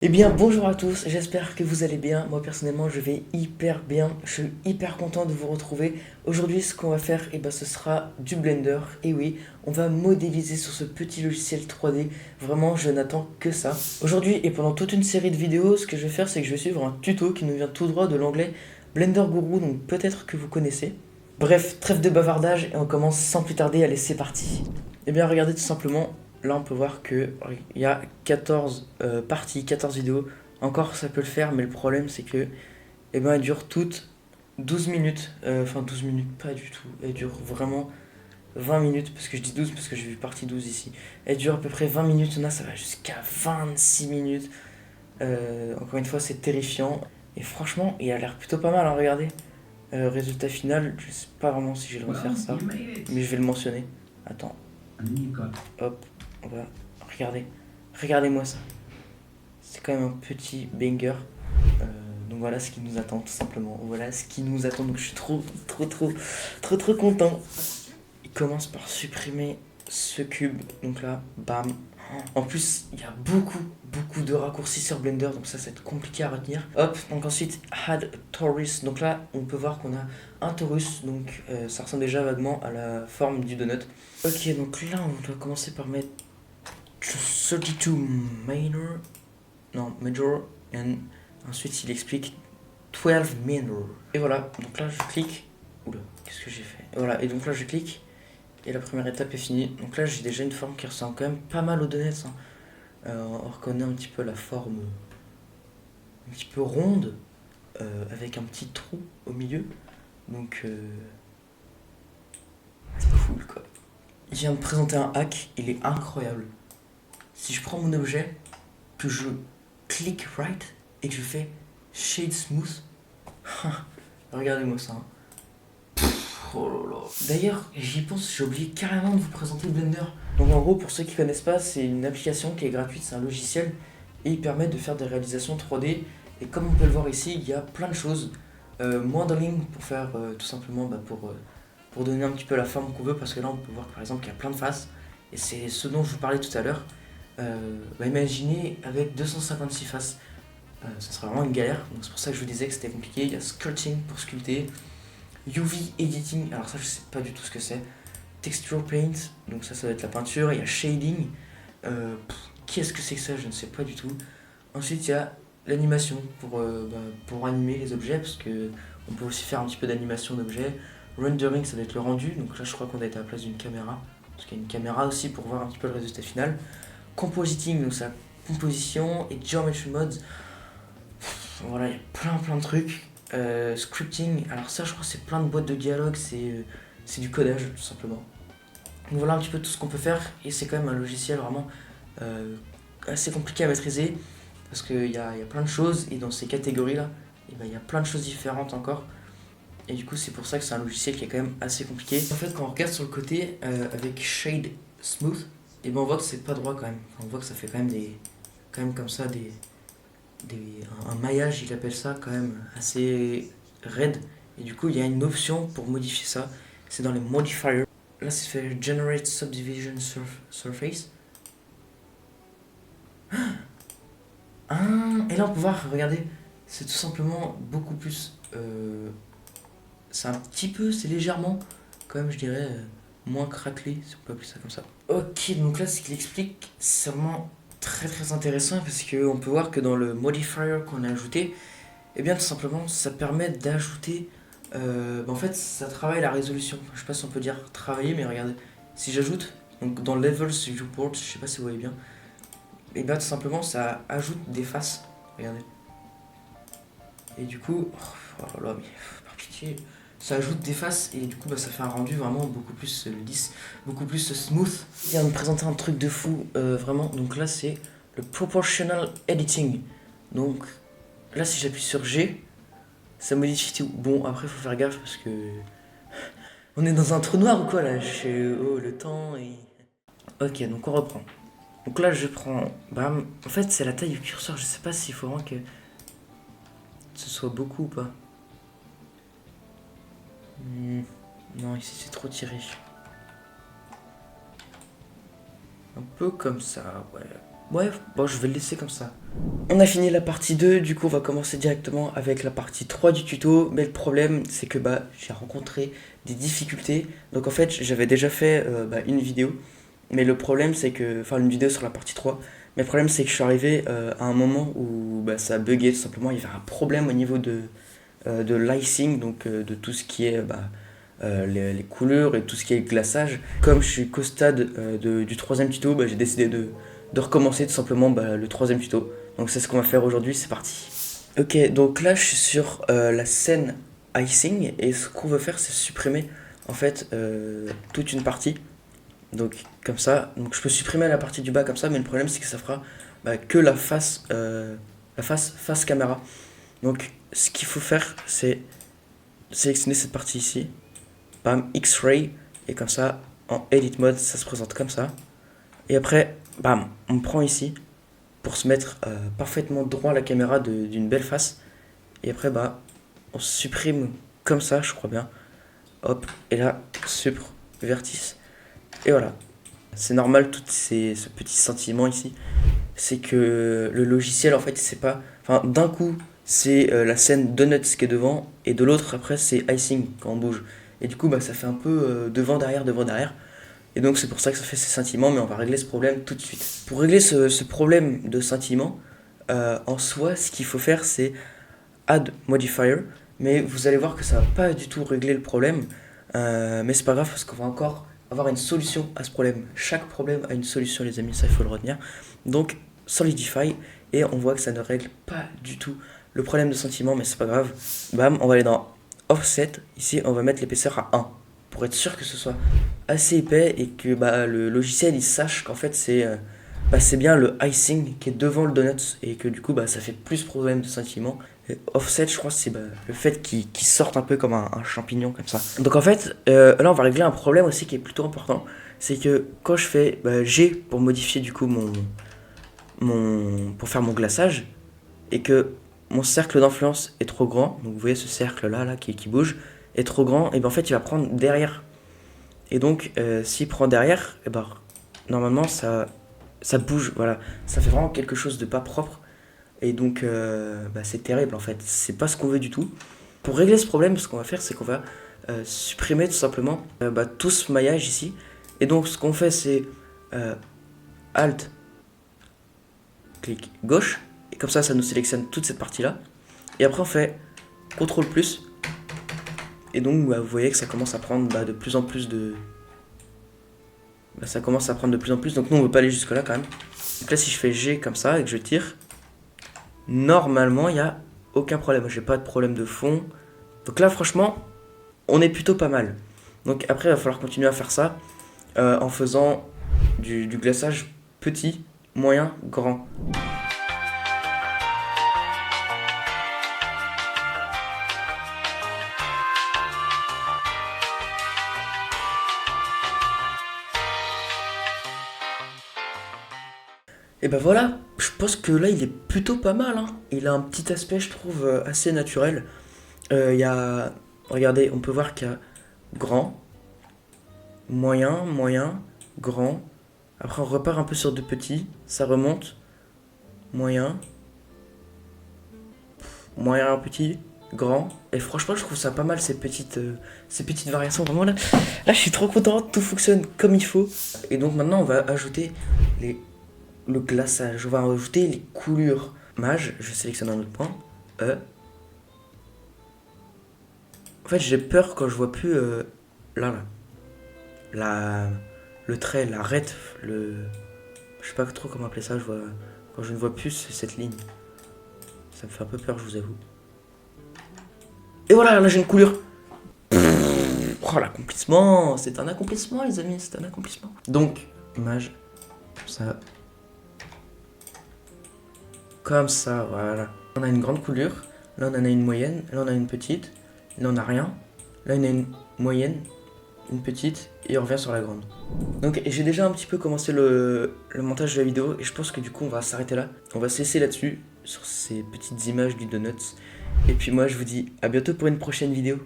Eh bien, bonjour à tous, j'espère que vous allez bien. Moi, personnellement, je vais hyper bien. Je suis hyper content de vous retrouver. Aujourd'hui, ce qu'on va faire, ce sera du Blender. Et oui, on va modéliser sur ce petit logiciel 3D. Vraiment, je n'attends que ça. Aujourd'hui, et pendant toute une série de vidéos, ce que je vais faire, c'est que je vais suivre un tuto qui nous vient tout droit de l'anglais Blender Guru, donc peut-être que vous connaissez. Bref, trêve de bavardage, et on commence sans plus tarder. Allez, c'est parti. Eh bien, regardez tout simplement. Là, on peut voir que il y a 14 parties, 14 vidéos. Encore, ça peut le faire, mais le problème, c'est que elles durent toutes 12 minutes. Enfin, 12 minutes, pas du tout. Elles durent vraiment 20 minutes, parce que je dis 12 parce que j'ai vu partie 12 ici. Elles durent à peu près 20 minutes. Là, ça va jusqu'à 26 minutes. Encore une fois, c'est terrifiant. Et franchement, il a l'air plutôt pas mal, hein, regardez. Résultat final, je sais pas vraiment si j'ai le droit de faire ça, mais je vais le mentionner. Attends, hop, on va. Regardez, regardez-moi ça. C'est quand même un petit banger. Euh, donc voilà ce qui nous attend tout simplement. Voilà ce qui nous attend. Donc je suis trop content. Il commence par supprimer ce cube. Donc là, bam. En plus, il y a beaucoup de raccourcis sur Blender, donc ça va être compliqué à retenir. Hop, donc ensuite, add torus. Donc là, on peut voir qu'on a un torus, donc ça ressemble déjà vaguement à la forme du donut. Ok, donc là, on doit commencer par mettre 32 minor, non, major, et ensuite il explique 12 minor. Et voilà, donc là je clique. Oula, qu'est-ce que j'ai fait? Et voilà, et donc là je clique, et la première étape est finie. Donc là j'ai déjà une forme qui ressemble quand même pas mal aux donuts, hein. On reconnaît un petit peu la forme un petit peu ronde, avec un petit trou au milieu. Donc c'est cool quoi. Il vient de présenter un hack, il est incroyable. Si je prends mon objet, que je clique right et que je fais shade smooth, regardez-moi ça, hein. Oh là là. D'ailleurs, j'y pense, j'ai oublié carrément de vous présenter Blender. Donc en gros, pour ceux qui connaissent pas, c'est une application qui est gratuite, c'est un logiciel et il permet de faire des réalisations 3D. Et comme on peut le voir ici, il y a plein de choses. Modeling pour faire tout simplement pour donner un petit peu la forme qu'on veut, parce que là on peut voir par exemple qu'il y a plein de faces. Et c'est ce dont je vous parlais tout à l'heure. Imaginez avec 256 faces. Ça serait vraiment une galère, donc c'est pour ça que je vous disais que c'était compliqué. Il y a sculpting pour sculpter, UV editing, alors ça je sais pas du tout ce que c'est, texture paint, donc ça doit être la peinture, il y a shading, qu'est-ce que c'est que ça, je ne sais pas du tout. Ensuite il y a l'animation pour animer les objets, parce que on peut aussi faire un petit peu d'animation d'objets. Rendering, ça doit être le rendu, donc là je crois qu'on a été à la place d'une caméra, parce qu'il y a une caméra aussi pour voir un petit peu le résultat final. Compositing, donc c'est la composition, et geometry modes. Voilà, il y a plein de trucs. Scripting, alors ça je crois que c'est plein de boîtes de dialogue, c'est du codage tout simplement. Donc voilà un petit peu tout ce qu'on peut faire, et c'est quand même un logiciel vraiment euh, assez compliqué à maîtriser, parce qu'il y a plein de choses, et dans ces catégories là, il y a plein de choses différentes encore. Et du coup c'est pour ça que c'est un logiciel qui est quand même assez compliqué. En fait quand on regarde sur le côté avec Shade Smooth, on voit que c'est pas droit quand même. Enfin, on voit que ça fait quand même quand même comme ça un maillage, il appelle ça quand même assez raide. Et du coup, il y a une option pour modifier ça. C'est dans les modifiers. Là, c'est fait Generate Subdivision Surface. Ah, et là, on peut voir, regardez, c'est tout simplement beaucoup plus. C'est un petit peu, c'est légèrement, quand même, je dirais, moins craquelé, si on peut appeler ça comme ça. Ok, donc là, ce qu'il explique, c'est vraiment très intéressant parce qu'on peut voir que dans le modifier qu'on a ajouté, tout simplement, ça permet d'ajouter. En fait, ça travaille la résolution. Enfin, je sais pas si on peut dire travailler, mais regardez. Si j'ajoute, donc dans Levels Viewport, je sais pas si vous voyez bien, tout simplement, ça ajoute des faces. Regardez. Et du coup, oh là là, mais par pitié, ça ajoute des faces et du coup, ça fait un rendu vraiment beaucoup plus lisse, beaucoup plus smooth. Il vient de me présenter un truc de fou, vraiment. Donc là, c'est le Proportional Editing. Donc là, si j'appuie sur G, ça modifie tout. Bon, après, faut faire gaffe parce que. On est dans un trou noir ou quoi là? Oh, le temps et. Ok, donc on reprend. Donc là, je prends. Bam. En fait, c'est la taille du curseur. Je sais pas s'il faut vraiment que ce soit beaucoup ou pas. Non, ici c'est trop tiré. Un peu comme ça, ouais. Ouais, bon, je vais le laisser comme ça. On a fini la partie 2, du coup on va commencer directement avec la partie 3 du tuto. Mais le problème c'est que bah j'ai rencontré des difficultés. Donc en fait j'avais déjà fait une vidéo. Mais le problème c'est que, enfin une vidéo sur la partie 3. Mais le problème c'est que je suis arrivé à un moment où bah, ça a bugué tout simplement. Il y avait un problème au niveau de l'icing, donc de tout ce qui est les couleurs et tout ce qui est glaçage. Comme je suis qu'au stade du troisième tuto, bah, j'ai décidé de recommencer tout simplement le troisième tuto. Donc c'est ce qu'on va faire aujourd'hui, c'est parti. Ok, donc là je suis sur la scène icing et ce qu'on veut faire c'est supprimer en fait toute une partie. Donc comme ça, donc je peux supprimer la partie du bas comme ça, mais le problème c'est que ça fera que la face caméra. Donc ce qu'il faut faire c'est sélectionner cette partie ici, bam, X-ray, et comme ça en edit mode ça se présente comme ça. Et après, bam, on prend ici pour se mettre parfaitement droit à la caméra d'une belle face. Et après, bah, on supprime comme ça, je crois bien. Hop, et là, supr, vertice. Et voilà. C'est normal, ce petit sentiment ici. C'est que le logiciel, en fait, c'est pas. Enfin, d'un coup, c'est la scène Donuts qui est devant, et de l'autre, après, c'est icing quand on bouge. Et du coup, bah, ça fait un peu devant, derrière, devant, derrière. Et donc c'est pour ça que ça fait ces scintillements, mais on va régler ce problème tout de suite. Pour régler ce problème de scintillement, en soi, ce qu'il faut faire, c'est Add Modifier, mais vous allez voir que ça va pas du tout régler le problème, mais c'est pas grave parce qu'on va encore avoir une solution à ce problème. Chaque problème a une solution, les amis, ça il faut le retenir. Donc Solidify, et on voit que ça ne règle pas du tout le problème de scintillement, mais c'est pas grave. Bam, on va aller dans Offset, ici on va mettre l'épaisseur à 1, pour être sûr que ce soit assez épais et que le logiciel il sache qu'en fait c'est bien le icing qui est devant le donut et que du coup ça fait plus problème de sentiment. Et offset, je crois, c'est le fait qu'il sorte un peu comme un champignon comme ça. Donc en fait, là on va régler un problème aussi qui est plutôt important. C'est que quand je fais G pour modifier du coup pour faire mon glaçage et que mon cercle d'influence est trop grand, donc vous voyez ce cercle là qui bouge, est trop grand, et en fait il va prendre derrière. Et donc s'il prend derrière, normalement ça bouge, voilà. Ça fait vraiment quelque chose de pas propre. Et donc c'est terrible en fait. C'est pas ce qu'on veut du tout. Pour régler ce problème, ce qu'on va faire, c'est qu'on va supprimer tout simplement tout ce maillage ici. Et donc ce qu'on fait, c'est Alt, clic gauche. Et comme ça nous sélectionne toute cette partie-là. Et après on fait CTRL plus. Et donc vous voyez que ça commence à prendre de plus en plus de... ça commence à prendre de plus en plus. Donc nous on veut pas aller jusque là quand même. Donc là si je fais G comme ça et que je tire, normalement il n'y a aucun problème. J'ai pas de problème de fond. Donc là franchement on est plutôt pas mal. Donc après il va falloir continuer à faire ça en faisant du glaçage petit, moyen, grand. Et voilà, je pense que là il est plutôt pas mal, hein. Il a un petit aspect, je trouve, assez naturel. Il y a, regardez, on peut voir qu'il y a grand, moyen, grand. Après on repart un peu sur de petits, ça remonte, moyen, petit, grand. Et franchement je trouve ça pas mal ces petites variations. Vraiment là je suis trop content, tout fonctionne comme il faut. Et donc maintenant on va ajouter le glaçage, on va ajouter les coulures. Mage, je sélectionne un autre point. En fait, j'ai peur quand je vois plus le trait, l'arête, je sais pas trop comment appeler ça, quand je ne vois plus cette ligne. Ça me fait un peu peur, je vous avoue. Et voilà, là j'ai une coulure. Oh, l'accomplissement, c'est un accomplissement les amis, c'est un accomplissement. Donc, image, comme ça, voilà. On a une grande coulure, là on en a une moyenne, là on a une petite, là on a rien, là on a une moyenne, une petite, et on revient sur la grande. Donc j'ai déjà un petit peu commencé le montage de la vidéo, et je pense que du coup on va s'arrêter là. On va se laisser là-dessus, sur ces petites images du Donuts. Et puis moi je vous dis à bientôt pour une prochaine vidéo.